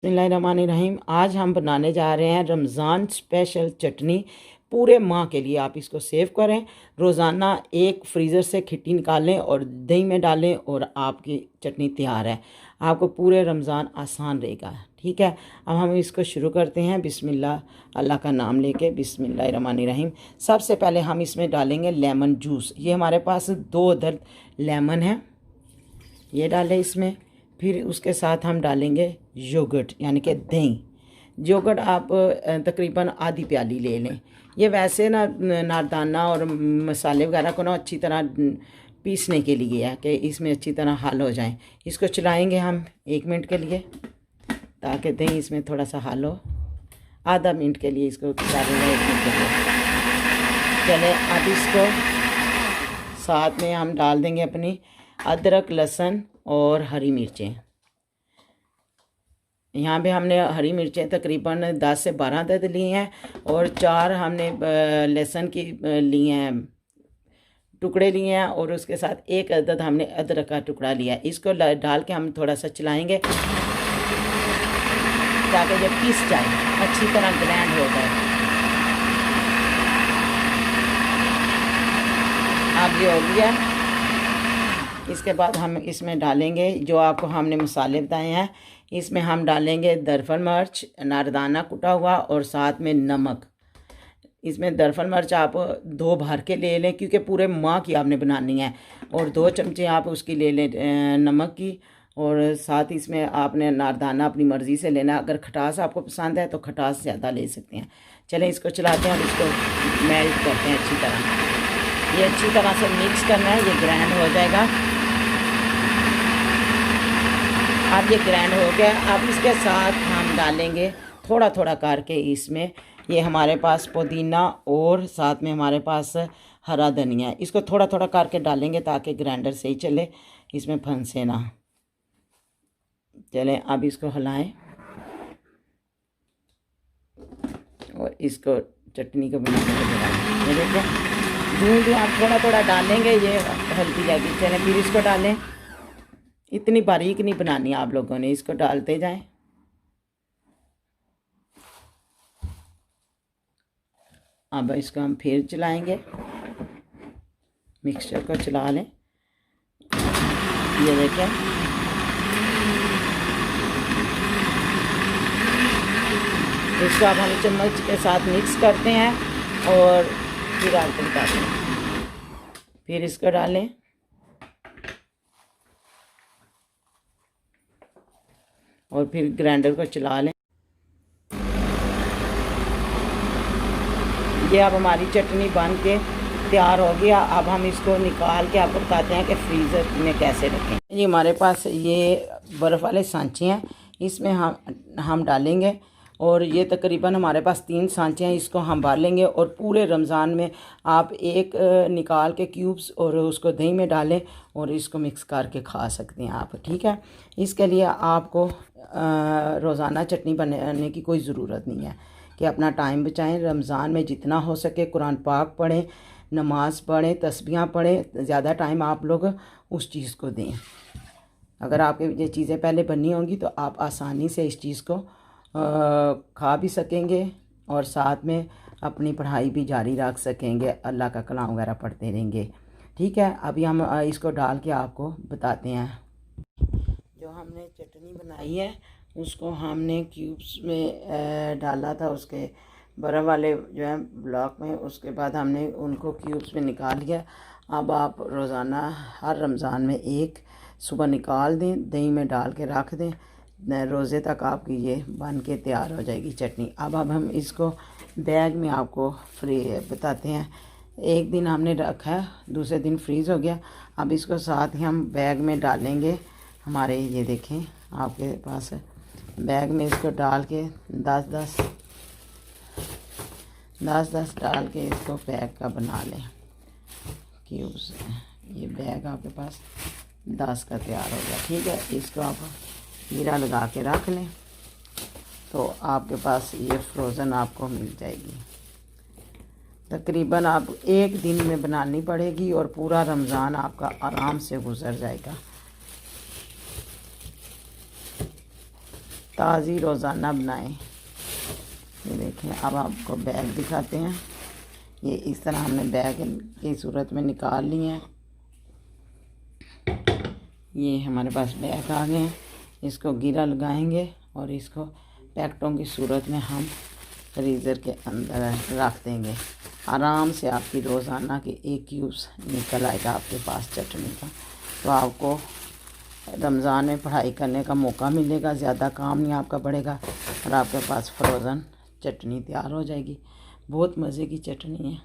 बिस्मिल्लाहिर्रहमानिर्रहीम। आज हम बनाने जा रहे हैं रमज़ान स्पेशल चटनी। पूरे माह के लिए आप इसको सेव करें। रोज़ाना एक फ्रीज़र से खिट्टी निकालें और दही में डालें और आपकी चटनी तैयार है। आपको पूरे रमज़ान आसान रहेगा। ठीक है, अब हम इसको शुरू करते हैं। बिस्मिल्लाह, अल्लाह का नाम लेके। बिस्मिल्लाहिर्रहमानिर्रहीम। सबसे पहले हम इसमें डालेंगे लेमन जूस। ये हमारे पास 2 अदद लेमन है, ये डालें इसमें। फिर उसके साथ हम डालेंगे योगर्ट यानी कि दही। योगर्ट आप तकरीबन आधी प्याली ले लें। ये वैसे ना नारदाना और मसाले वगैरह को ना अच्छी तरह पीसने के लिए है कि इसमें अच्छी तरह हल हो जाए। इसको चलाएंगे हम 1 मिनट के लिए ताकि दही इसमें थोड़ा सा हल हो। आधा मिनट के लिए इसको चलाएंगे, 1 मिनट के लिए। चले, अब इसको साथ में हम डाल देंगे अपनी अदरक, लहसुन और हरी मिर्चें। यहाँ पे हमने हरी मिर्चें तकरीबन 10 से 12 अदद ली हैं और 4 हमने लहसुन की ली हैं, टुकड़े लिए हैं, और उसके साथ 1 अदद हमने अदरक का टुकड़ा लिया है। इसको डाल के हम थोड़ा सा चलाएंगे ताकि जब पीस जाए अच्छी तरह ग्राइंड हो जाए। अब ये हो गया। इसके बाद हम इसमें डालेंगे जो आपको हमने मसाले बताए हैं। इसमें हम डालेंगे दरफल मिर्च, नारदाना कुटा हुआ और साथ में नमक। इसमें दरफल मिर्च आप 2 भर के ले लें क्योंकि पूरे माह की आपने बनानी है, और 2 चमचे आप उसकी ले लें नमक की, और साथ इसमें आपने नारदाना अपनी मर्ज़ी से लेना। अगर खटास आपको पसंद है तो खटास ज़्यादा ले सकते हैं। चलें, इसको चलाते हैं और इसको मेल्ट करते हैं अच्छी तरह। ये अच्छी तरह से मिक्स करना है, ये ग्राइंड हो जाएगा। अब ये ग्राइंड हो गया। अब इसके साथ हम डालेंगे थोड़ा थोड़ा करके इसमें, ये हमारे पास पुदीना और साथ में हमारे पास हरा धनिया है। इसको थोड़ा थोड़ा करके डालेंगे ताकि ग्राइंडर सही चले, इसमें फंसे ना। चलें, अब इसको हिलाएं और इसको चटनी को बनाने के लिए देखें जो आप थोड़ा थोड़ा डालेंगे ये हल्की जाएगी। चलें, फिर इसको डालें। इतनी बारीक नहीं बनानी आप लोगों ने, इसको डालते जाएं। अब इसको हम फिर चलाएंगे, मिक्सचर को चला लें। ये देखें, इसको अब हम चम्मच के साथ मिक्स करते हैं और फिर आपको बताते हैं। फिर इसको डालें और फिर ग्राइंडर को चला लें। ये अब हमारी चटनी बन के तैयार हो गया। अब हम इसको निकाल के आपको बताते हैं कि फ्रीज़र में कैसे रखें। ये हमारे पास ये बर्फ़ वाले सांचे हैं, इसमें हम डालेंगे, और ये तकरीबन हमारे पास 3 सांचे हैं। इसको हम भर लेंगे और पूरे रमज़ान में आप एक निकाल के क्यूब्स और उसको दही में डालें और इसको मिक्स करके खा सकते हैं आप। ठीक है, इसके लिए आपको रोज़ाना चटनी बनाने की कोई ज़रूरत नहीं है कि अपना टाइम बचाएं। रमज़ान में जितना हो सके कुरान पाक पढ़ें, नमाज़ पढ़ें, तस्बीहां पढ़ें। ज़्यादा टाइम आप लोग उस चीज़ को दें। अगर आपके ये चीज़ें पहले बननी होंगी तो आप आसानी से इस चीज़ को खा भी सकेंगे और साथ में अपनी पढ़ाई भी जारी रख सकेंगे, अल्लाह का कलाम वगैरह पढ़ते रहेंगे। ठीक है, अभी हम इसको डाल के आपको बताते हैं। जो हमने चटनी बनाई है उसको हमने क्यूब्स में डाला था, उसके बर्फ़ वाले जो है ब्लॉक में। उसके बाद हमने उनको क्यूब्स में निकाल लिया। अब आप रोज़ाना हर रमज़ान में एक सुबह निकाल दें, दही में डाल के रख दें, रोज़े तक आपकी ये बन के तैयार हो जाएगी चटनी। अब हम इसको बैग में आपको फ्री बताते हैं। एक दिन हमने रखा है, दूसरे दिन फ्रीज़ हो गया। अब इसको साथ ही हम बैग में डालेंगे। हमारे ये देखें आपके पास बैग में इसको डाल के 10-10 डाल के इसको बैग का बना लें क्यूब्स। ये बैग आपके पास 10 का तैयार हो गया। ठीक है, इसको आप हीरा लगा के रख लें तो आपके पास ये फ्रोज़न आपको मिल जाएगी। तकरीबन आप 1 दिन में बनानी पड़ेगी और पूरा रमज़ान आपका आराम से गुजर जाएगा। ताज़ी रोज़ाना बनाएं। ये देखें, अब आपको बैग दिखाते हैं। ये इस तरह हमने बैग की सूरत में निकाल लिए हैं। ये हमारे पास बैग आ गए हैं। इसको गिरा लगाएंगे और इसको पैकेटों की सूरत में हम फ्रीज़र के अंदर रख देंगे। आराम से आपकी रोज़ाना की एक यूज़ निकल आएगा आपके पास चटनी का। तो आपको रमज़ान में पढ़ाई करने का मौका मिलेगा, ज़्यादा काम नहीं आपका बढ़ेगा और आपके पास फ्रोज़न चटनी तैयार हो जाएगी। बहुत मज़े की चटनी है।